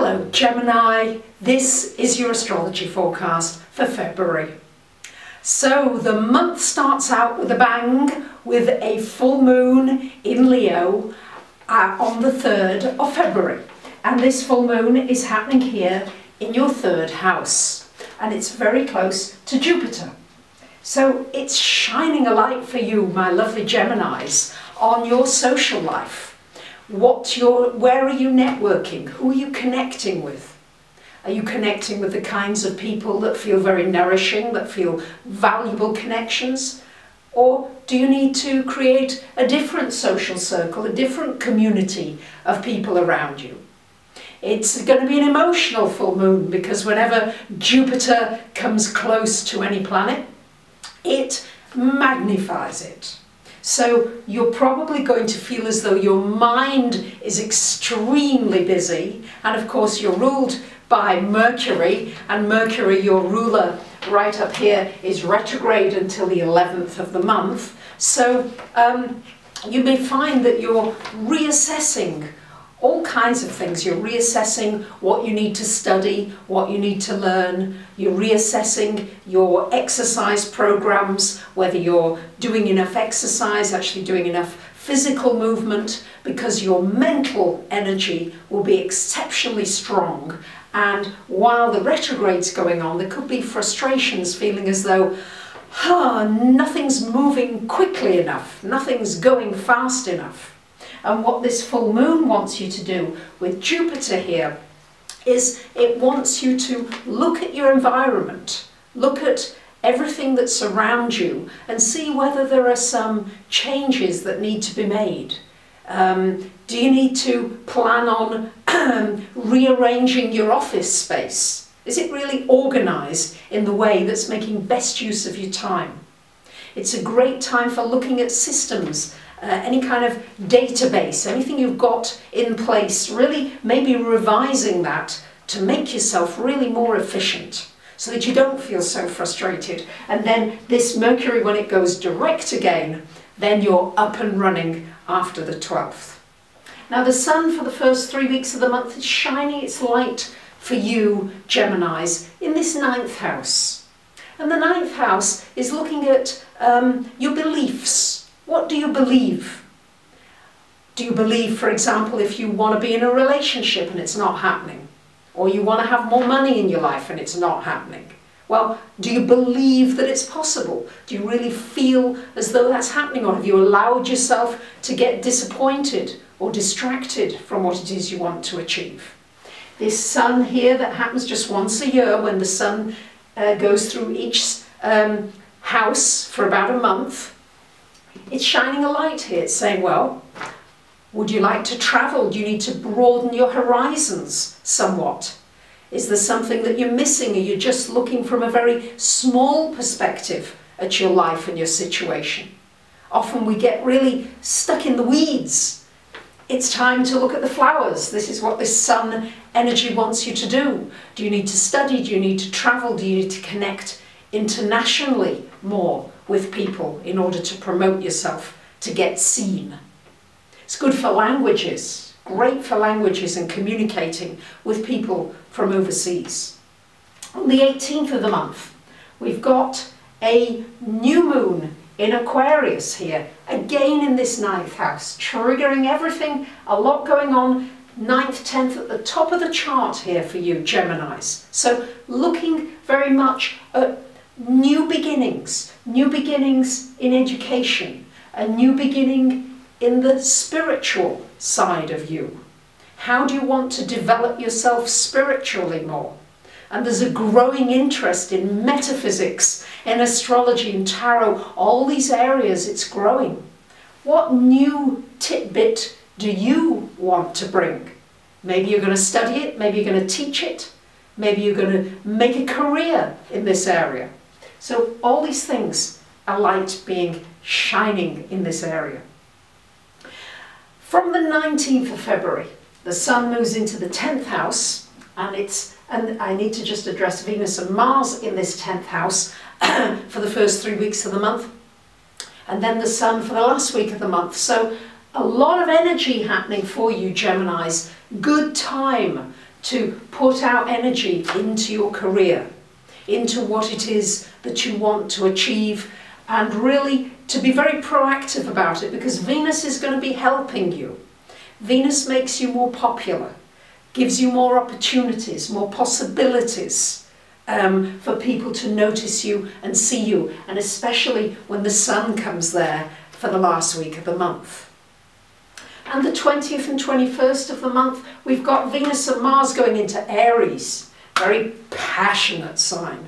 Hello Gemini, this is your astrology forecast for February. So the month starts out with a bang with a full moon in Leo on the 3rd of February. And this full moon is happening here in your 3rd house. And it's very close to Jupiter. So it's shining a light for you, my lovely Geminis, on your social life. Where are you networking? Who are you connecting with? Are you connecting with the kinds of people that feel very nourishing, that feel valuable connections? Or do you need to create a different social circle, a different community of people around you? It's going to be an emotional full moon because whenever Jupiter comes close to any planet, it magnifies it. So you're probably going to feel as though your mind is extremely busy, and of course you're ruled by Mercury, and Mercury, your ruler right up here, is retrograde until the 11th of the month. So you may find that you're reassessing all kinds of things. You're reassessing what you need to study, what you need to learn. You're reassessing your exercise programs, whether you're doing enough exercise, actually doing enough physical movement, because your mental energy will be exceptionally strong. And while the retrograde's going on, there could be frustrations, feeling as though nothing's moving quickly enough, nothing's going fast enough. And what this full moon wants you to do with Jupiter here is it wants you to look at your environment, look at everything that surrounds you and see whether there are some changes that need to be made. Do you need to plan on rearranging your office space? Is it really organised in the way that's making best use of your time? It's a great time for looking at systems. Any kind of database, anything you've got in place, really maybe revising that to make yourself really more efficient so that you don't feel so frustrated. And then this Mercury, when it goes direct again, then you're up and running after the 12th. Now the sun for the first 3 weeks of the month is shining its light for you, Geminis, in this 9th house. And the 9th house is looking at your beliefs. What do you believe? Do you believe, for example, if you want to be in a relationship and it's not happening? Or you want to have more money in your life and it's not happening? Well, do you believe that it's possible? Do you really feel as though that's happening? Or have you allowed yourself to get disappointed or distracted from what it is you want to achieve? This sun here that happens just once a year when the sun goes through each house for about a month, it's shining a light here. It's saying, well, would you like to travel? Do you need to broaden your horizons somewhat? Is there something that you're missing? Are you just looking from a very small perspective at your life and your situation? Often we get really stuck in the weeds. It's time to look at the flowers. This is what this sun energy wants you to do. Do you need to study? Do you need to travel? Do you need to connect internationally more with people in order to promote yourself, to get seen? It's good for languages, great for languages and communicating with people from overseas. On the 18th of the month, we've got a new moon in Aquarius here, again in this 9th house, triggering everything, a lot going on, 9th, 10th at the top of the chart here for you, Geminis. So looking very much at new beginnings in education, a new beginning in the spiritual side of you. How do you want to develop yourself spiritually more? And there's a growing interest in metaphysics, in astrology, in tarot, all these areas, it's growing. What new tidbit do you want to bring? Maybe you're going to study it, maybe you're going to teach it, maybe you're going to make a career in this area. So all these things, a light being shining in this area. From the 19th of February, the sun moves into the 10th house, and I need to just address Venus and Mars in this 10th house for the first 3 weeks of the month, and then the sun for the last week of the month. So a lot of energy happening for you, Geminis. Good time to put out energy into your career, into what it is that you want to achieve, and really to be very proactive about it, because Venus is going to be helping you. Venus makes you more popular, gives you more opportunities, more possibilities for people to notice you and see you, and especially when the sun comes there for the last week of the month. And the 20th and 21st of the month, we've got Venus and Mars going into Aries, very passionate sign.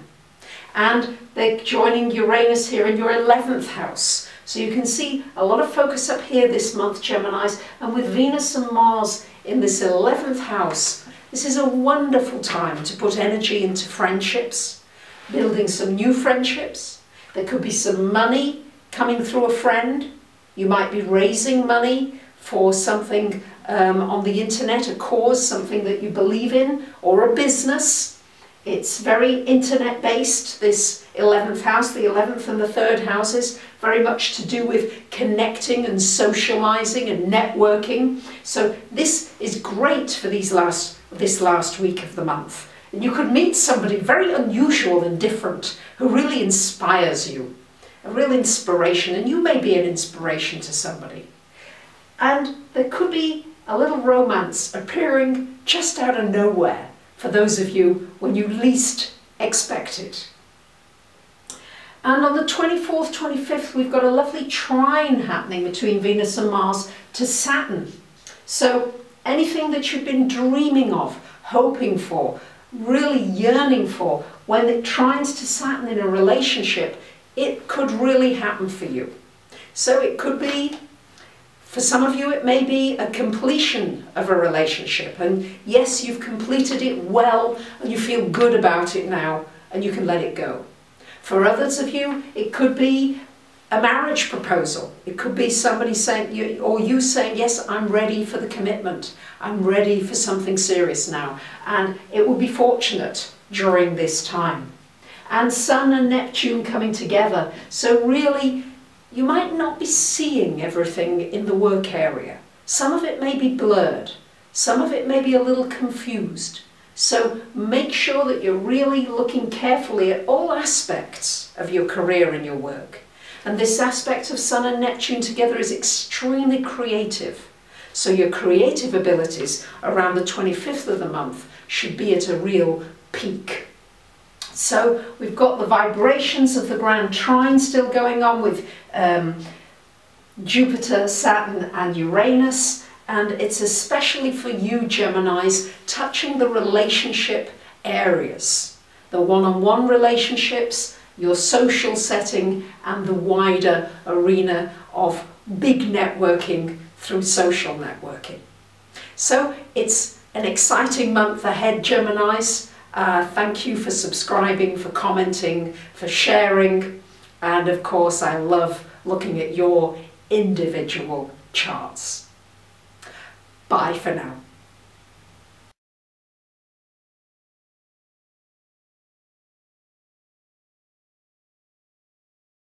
And they're joining Uranus here in your 11th house. So you can see a lot of focus up here this month, Geminis, and with Venus and Mars in this 11th house, this is a wonderful time to put energy into friendships, building some new friendships. There could be some money coming through a friend. You might be raising money for something on the internet, a cause, something that you believe in, or a business. It's very internet based, this 11th house, the 11th and the 3rd houses, very much to do with connecting and socializing and networking. So this is great for this last week of the month. And you could meet somebody very unusual and different who really inspires you, a real inspiration, and you may be an inspiration to somebody. And there could be a little romance appearing just out of nowhere for those of you when you least expect it. And on the 24th, 25th, we've got a lovely trine happening between Venus and Mars to Saturn. So anything that you've been dreaming of, hoping for, really yearning for, when it trines to Saturn in a relationship, it could really happen for you. So it could be, for some of you, it may be a completion of a relationship. And yes, you've completed it well and you feel good about it now and you can let it go. For others of you, it could be a marriage proposal. It could be somebody saying, or you saying, yes, I'm ready for the commitment. I'm ready for something serious now. And it will be fortunate during this time. And Sun and Neptune coming together. So really, you might not be seeing everything in the work area. Some of it may be blurred. Some of it may be a little confused. So make sure that you're really looking carefully at all aspects of your career and your work. And this aspect of Sun and Neptune together is extremely creative. So your creative abilities around the 25th of the month should be at a real peak. So we've got the vibrations of the grand trine still going on with Jupiter, Saturn and Uranus. And it's especially for you, Geminis, touching the relationship areas. The one-on-one relationships, your social setting, and the wider arena of big networking through social networking. So it's an exciting month ahead, Geminis. Thank you for subscribing, for commenting, for sharing. And of course, I love looking at your individual charts. Bye for now.